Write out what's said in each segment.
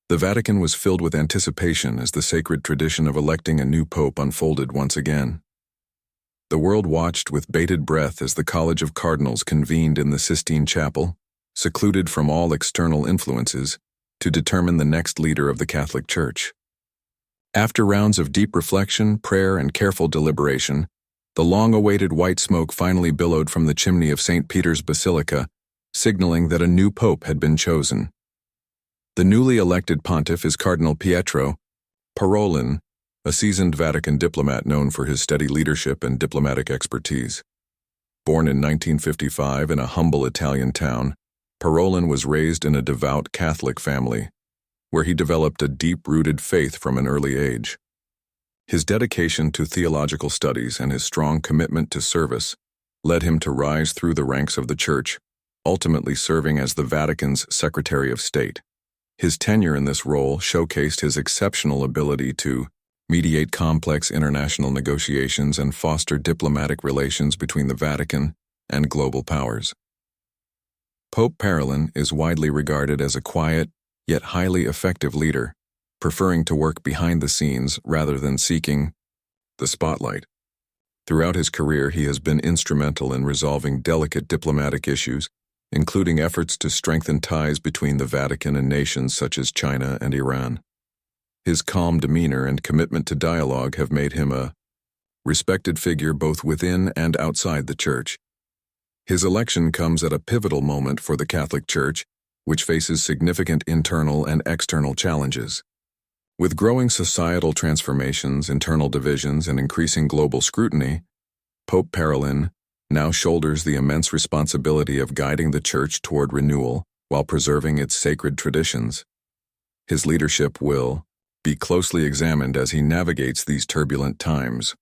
The Vatican was filled with anticipation as the sacred tradition of electing a new pope unfolded once again. The world watched with bated breath as the College of Cardinals convened in the Sistine Chapel, secluded from all external influences, to determine the next leader of the Catholic Church. After rounds of deep reflection, prayer, and careful deliberation, the long-awaited white smoke finally billowed from the chimney of St. Peter's Basilica, signaling that a new pope had been chosen. The newly elected pontiff is Cardinal Pietro Parolin, a seasoned Vatican diplomat known for his steady leadership and diplomatic expertise. Born in 1955 in a humble Italian town, Parolin was raised in a devout Catholic family, where he developed a deep-rooted faith from an early age. His dedication to theological studies and his strong commitment to service led him to rise through the ranks of the Church, ultimately serving as the Vatican's Secretary of State. His tenure in this role showcased his exceptional ability to mediate complex international negotiations and foster diplomatic relations between the Vatican and global powers. Pope Parolin is widely regarded as a quiet, yet highly effective leader, preferring to work behind the scenes rather than seeking the spotlight. Throughout his career, he has been instrumental in resolving delicate diplomatic issues, including efforts to strengthen ties between the Vatican and nations such as China and Iran. His calm demeanor and commitment to dialogue have made him a respected figure both within and outside the Church. His election comes at a pivotal moment for the Catholic Church, which faces significant internal and external challenges. With growing societal transformations, internal divisions, and increasing global scrutiny, Pope Parolin now shoulders the immense responsibility of guiding the Church toward renewal while preserving its sacred traditions. His leadership will be closely examined as he navigates these turbulent times.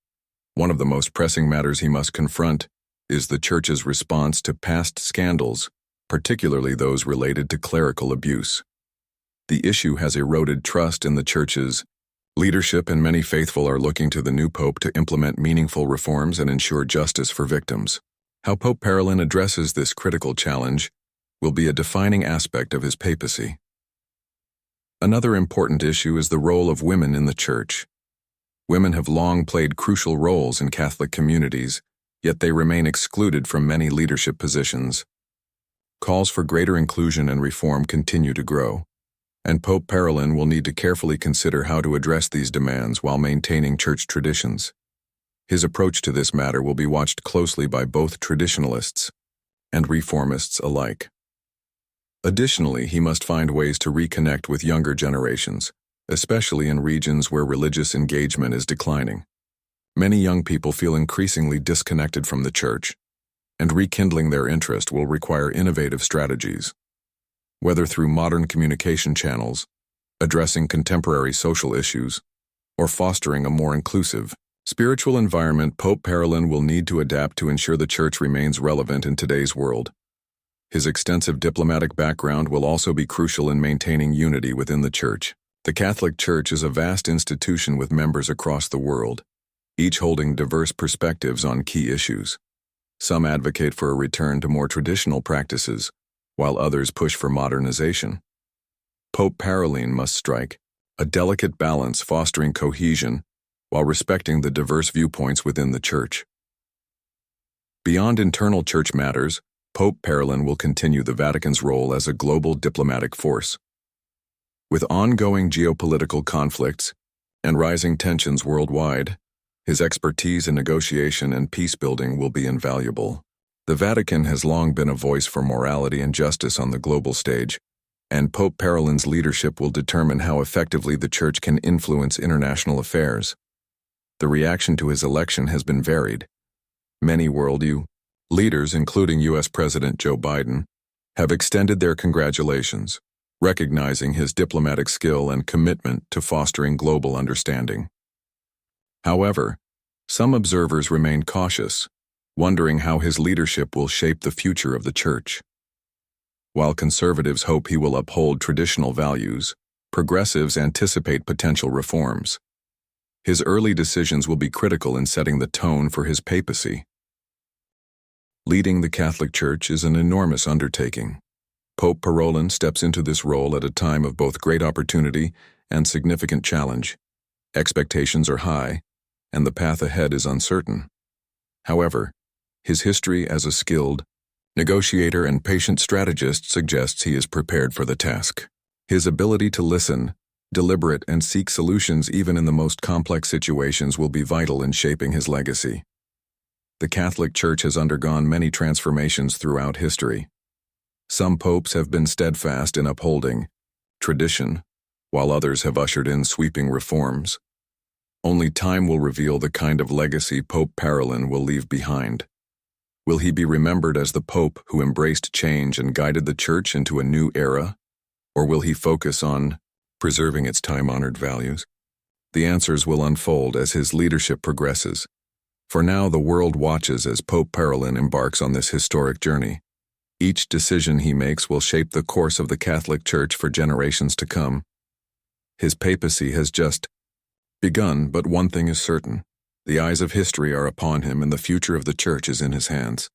One of the most pressing matters he must confront is the Church's response to past scandals, particularly those related to clerical abuse. The issue has eroded trust in the Church's leadership, and many faithful are looking to the new pope to implement meaningful reforms and ensure justice for victims. How Pope Parolin addresses this critical challenge will be a defining aspect of his papacy. Another important issue is the role of women in the Church. Women have long played crucial roles in Catholic communities, yet they remain excluded from many leadership positions. Calls for greater inclusion and reform continue to grow, and Pope Parolin will need to carefully consider how to address these demands while maintaining Church traditions. His approach to this matter will be watched closely by both traditionalists and reformists alike. Additionally, he must find ways to reconnect with younger generations, especially in regions where religious engagement is declining. Many young people feel increasingly disconnected from the Church, and rekindling their interest will require innovative strategies. Whether through modern communication channels, addressing contemporary social issues, or fostering a more inclusive, spiritual environment, Pope Parolin will need to adapt to ensure the Church remains relevant in today's world. His extensive diplomatic background will also be crucial in maintaining unity within the Church. The Catholic Church is a vast institution with members across the world, each holding diverse perspectives on key issues. Some advocate for a return to more traditional practices, while others push for modernization. Pope Parolin must strike a delicate balance, fostering cohesion while respecting the diverse viewpoints within the Church. Beyond internal Church matters, Pope Parolin will continue the Vatican's role as a global diplomatic force. With ongoing geopolitical conflicts and rising tensions worldwide, his expertise in negotiation and peace-building will be invaluable. The Vatican has long been a voice for morality and justice on the global stage, and Pope Parolin's leadership will determine how effectively the Church can influence international affairs. The reaction to his election has been varied. Many world leaders, including U.S. President Joe Biden, have extended their congratulations, recognizing his diplomatic skill and commitment to fostering global understanding. However, some observers remain cautious, wondering how his leadership will shape the future of the Church. While conservatives hope he will uphold traditional values, progressives anticipate potential reforms. His early decisions will be critical in setting the tone for his papacy. Leading the Catholic Church is an enormous undertaking. Pope Parolin steps into this role at a time of both great opportunity and significant challenge. Expectations are high, and the path ahead is uncertain. However, his history as a skilled negotiator and patient strategist suggests he is prepared for the task. His ability to listen, deliberate, and seek solutions even in the most complex situations will be vital in shaping his legacy. The Catholic Church has undergone many transformations throughout history. Some popes have been steadfast in upholding tradition, while others have ushered in sweeping reforms. Only time will reveal the kind of legacy Pope Parolin will leave behind. Will he be remembered as the Pope who embraced change and guided the Church into a new era? Or will he focus on preserving its time-honored values? The answers will unfold as his leadership progresses. For now, the world watches as Pope Parolin embarks on this historic journey. Each decision he makes will shape the course of the Catholic Church for generations to come. His papacy has just begun, but one thing is certain. The eyes of history are upon him, and the future of the Church is in his hands.